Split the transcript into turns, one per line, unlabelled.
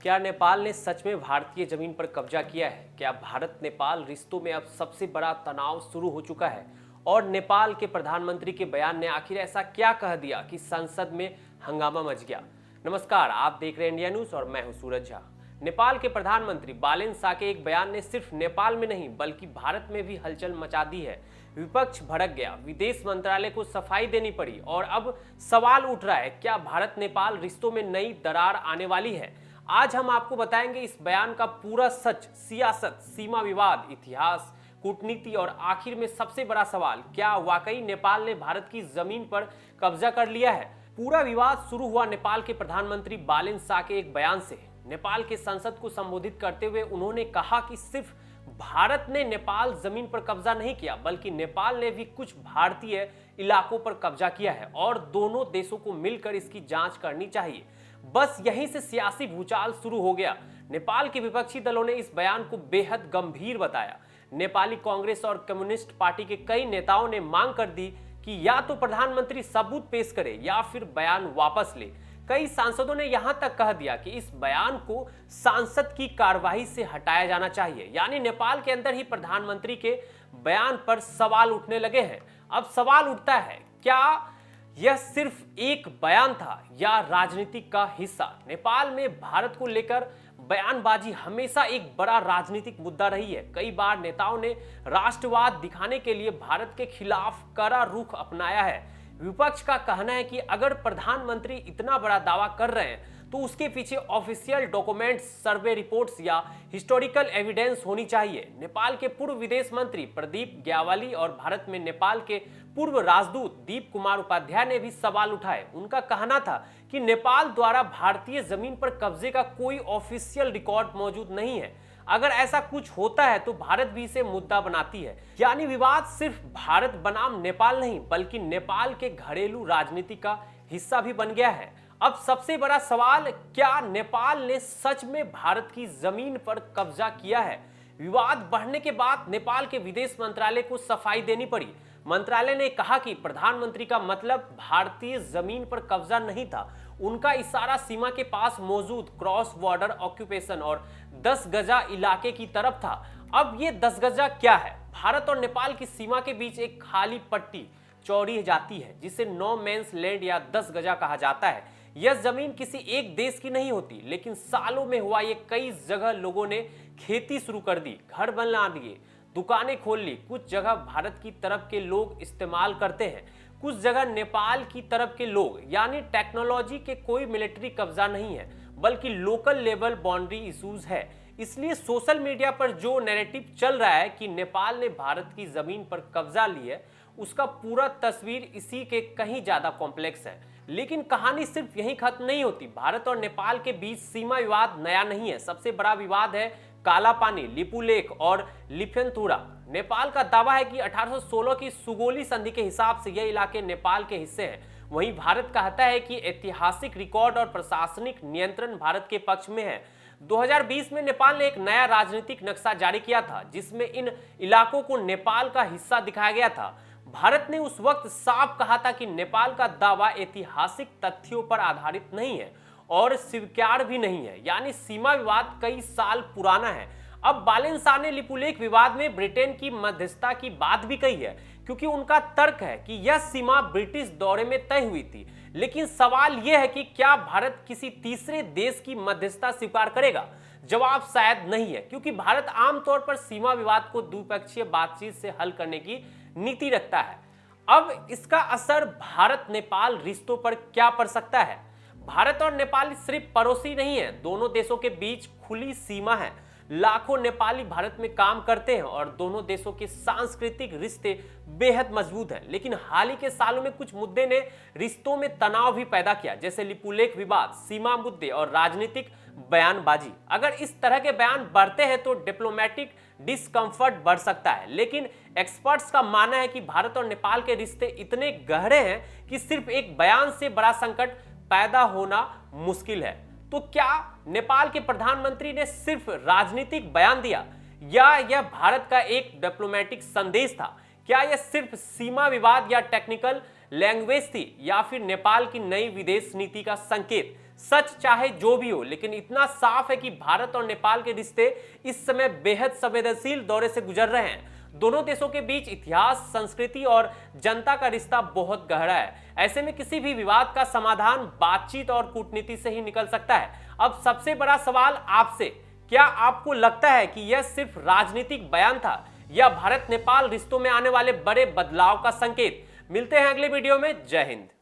क्या नेपाल ने सच में भारतीय जमीन पर कब्जा किया है? क्या भारत नेपाल रिश्तों में अब सबसे बड़ा तनाव शुरू हो चुका है? और नेपाल के प्रधानमंत्री के बयान ने आखिर ऐसा क्या कह दिया कि संसद में हंगामा मच गया? नमस्कार, आप देख रहे हैं इंडिया न्यूज और मैं हूं सूरज झा। नेपाल के प्रधानमंत्री बालेन शाह के एक बयान ने सिर्फ नेपाल में नहीं बल्कि भारत में भी हलचल मचा दी है। विपक्ष भड़क गया, विदेश मंत्रालय को सफाई देनी पड़ी और अब सवाल उठ रहा है, क्या भारत नेपाल रिश्तों में नई दरार आने वाली है? आज हम आपको बताएंगे इस बयान का पूरा सच, सियासत, सीमा विवाद, इतिहास, कूटनीति और आखिर में सबसे बड़ा सवाल, क्या वाकई नेपाल ने भारत की जमीन पर कब्जा कर लिया है? पूरा विवाद शुरू हुआ नेपाल के प्रधानमंत्री बालेन शाह के एक बयान से। नेपाल के संसद को संबोधित करते हुए उन्होंने कहा कि सिर्फ भारत ने नेपाल जमीन पर कब्जा नहीं किया बल्कि नेपाल ने भी कुछ भारतीय इलाकों पर कब्जा किया है और दोनों देशों को मिलकर इसकी जांच करनी चाहिए। बस यहीं से सियासी भूचाल शुरू हो गया। नेपाल के विपक्षी दलों ने इस बयान को बेहद गंभीर बताया। नेपाली कांग्रेस और कम्युनिस्ट पार्टी के कई नेताओं ने मांग कर दी कि या तो प्रधानमंत्री सबूत पेश करे या फिर बयान वापस ले। कई सांसदों ने यहां तक कह दिया कि इस बयान को सांसद की कार्यवाही से हटाया जाना चाहिए। यानी नेपाल के अंदर ही प्रधानमंत्री के बयान पर सवाल उठने लगे हैं। अब सवाल उठता है, क्या यह सिर्फ एक बयान था या राजनीतिक का हिस्सा? नेपाल में भारत को लेकर बयानबाजी हमेशा एक बड़ा राजनीतिक मुद्दा रही है। कई बार नेताओं ने राष्ट्रवाद दिखाने के लिए भारत के खिलाफ कड़ा रुख अपनाया है। विपक्ष का कहना है कि अगर प्रधानमंत्री इतना बड़ा दावा कर रहे हैं तो उसके पीछे ऑफिशियल डॉक्यूमेंट्स, सर्वे रिपोर्ट्स या हिस्टोरिकल एविडेंस होनी चाहिए। नेपाल के पूर्व विदेश मंत्री प्रदीप ग्यावाली और भारत में नेपाल के पूर्व राजदूत दीप कुमार उपाध्याय ने भी सवाल उठाए। उनका कहना था कि नेपाल द्वारा भारतीय जमीन पर कब्जे का कोई ऑफिशियल रिकॉर्ड मौजूद नहीं है। अगर ऐसा कुछ होता है तो भारत भी इसे मुद्दा बनाती है। यानी विवाद सिर्फ भारत बनाम नेपाल नहीं बल्कि नेपाल के घरेलू राजनीति का हिस्सा भी बन गया है। अब सबसे बड़ा सवाल, क्या नेपाल ने सच में भारत की जमीन पर कब्जा किया है? विवाद बढ़ने के बाद नेपाल के विदेश मंत्रालय को सफाई देनी पड़ी। मंत्रालय ने कहा कि प्रधानमंत्री का मतलब भारतीय जमीन पर कब्जा नहीं था। उनका इशारा सीमा के पास मौजूद क्रॉस बॉर्डर ऑक्यूपेशन और 10 गजा इलाके की तरफ था। अब ये 10 गजा क्या है? भारत और नेपाल की सीमा के बीच एक खाली पट्टी चौड़ी जाती है जिसे नो मैंस लैंड या 10 गजा कहा जाता है। यह जमीन किसी एक देश की नहीं होती, लेकिन सालों में हुआ ये कई जगह लोगों ने खेती शुरू कर दी, घर बना दिए, दुकानें खोल ली। कुछ जगह भारत की तरफ के लोग इस्तेमाल करते हैं, कुछ जगह नेपाल की तरफ के लोग। यानी टेक्नोलॉजी के कोई मिलिट्री कब्जा नहीं है बल्कि लोकल लेवल बाउंड्री इश्यूज है। इसलिए सोशल मीडिया पर जो नैरेटिव चल रहा है कि नेपाल ने भारत की जमीन पर कब्जा ली है, उसका पूरा तस्वीर इसी के कहीं ज्यादा कॉम्प्लेक्स है। लेकिन कहानी सिर्फ यहीं खत्म नहीं होती। भारत और नेपाल के बीच सीमा विवाद नया नहीं है। सबसे बड़ा विवाद है काला पानी, लिपुलेख और लिफेंतुरा। नेपाल का दावा है कि 1816 की सुगोली संधि के हिसाब से यह इलाके नेपाल के हिस्से हैं। वहीं भारत कहता है कि ऐतिहासिक रिकॉर्ड और प्रशासनिक नियंत्रण भारत के पक्ष में है। 2020 में नेपाल ने एक नया राजनीतिक नक्शा जारी किया था जिसमें इन इलाकों को नेपाल का हिस्सा दिखाया गया था। भारत ने उस वक्त साफ कहा था कि नेपाल का दावा ऐतिहासिक तथ्यों पर आधारित नहीं है और स्वीकार भी नहीं है। यानी सीमा विवाद कई साल पुराना है। अब बालेन शाह ने लिपुलेख विवाद में ब्रिटेन की मध्यस्थता की बात भी कही है, क्योंकि उनका तर्क है कि यह सीमा ब्रिटिश दौरे में तय हुई थी। लेकिन सवाल यह है कि क्या भारत किसी तीसरे देश की मध्यस्थता स्वीकार करेगा? जवाब शायद नहीं है, क्योंकि भारत आमतौर पर सीमा विवाद को द्विपक्षीय बातचीत से हल करने की नीति रखता है। अब इसका असर भारत नेपाल रिश्तों पर क्या पड़ सकता है? भारत और नेपाल सिर्फ पड़ोसी नहीं है, दोनों देशों के बीच खुली सीमा है। लाखों नेपाली भारत में काम करते हैं और दोनों देशों के सांस्कृतिक रिश्ते बेहद मजबूत हैं। लेकिन हाल ही के सालों में कुछ मुद्दे ने रिश्तों में तनाव भी पैदा किया, जैसे लिपुलेख विवाद, सीमा मुद्दे और राजनीतिक बयानबाजी। अगर इस तरह के बयान बढ़ते हैं तो डिप्लोमेटिक डिस्कंफर्ट बढ़ सकता है। लेकिन एक्सपर्ट्स का मानना है कि भारत और नेपाल के रिश्ते इतने गहरे हैं कि सिर्फ एक बयान से बड़ा संकट पैदा होना मुश्किल है। तो क्या नेपाल के प्रधानमंत्री ने सिर्फ राजनीतिक बयान दिया या यह भारत का एक डिप्लोमेटिक संदेश था? क्या यह सिर्फ सीमा विवाद या टेक्निकल लैंग्वेज थी या फिर नेपाल की नई विदेश नीति का संकेत? सच चाहे जो भी हो, लेकिन इतना साफ है कि भारत और नेपाल के रिश्ते इस समय बेहद संवेदनशील दौरे से गुजर रहे हैं। दोनों देशों के बीच इतिहास, संस्कृति और जनता का रिश्ता बहुत गहरा है। ऐसे में किसी भी विवाद का समाधान बातचीत और कूटनीति से ही निकल सकता है। अब सबसे बड़ा सवाल आपसे, क्या आपको लगता है कि यह सिर्फ राजनीतिक बयान था या भारत नेपाल रिश्तों में आने वाले बड़े बदलाव का संकेत? मिलते हैं अगले वीडियो में। जय हिंद।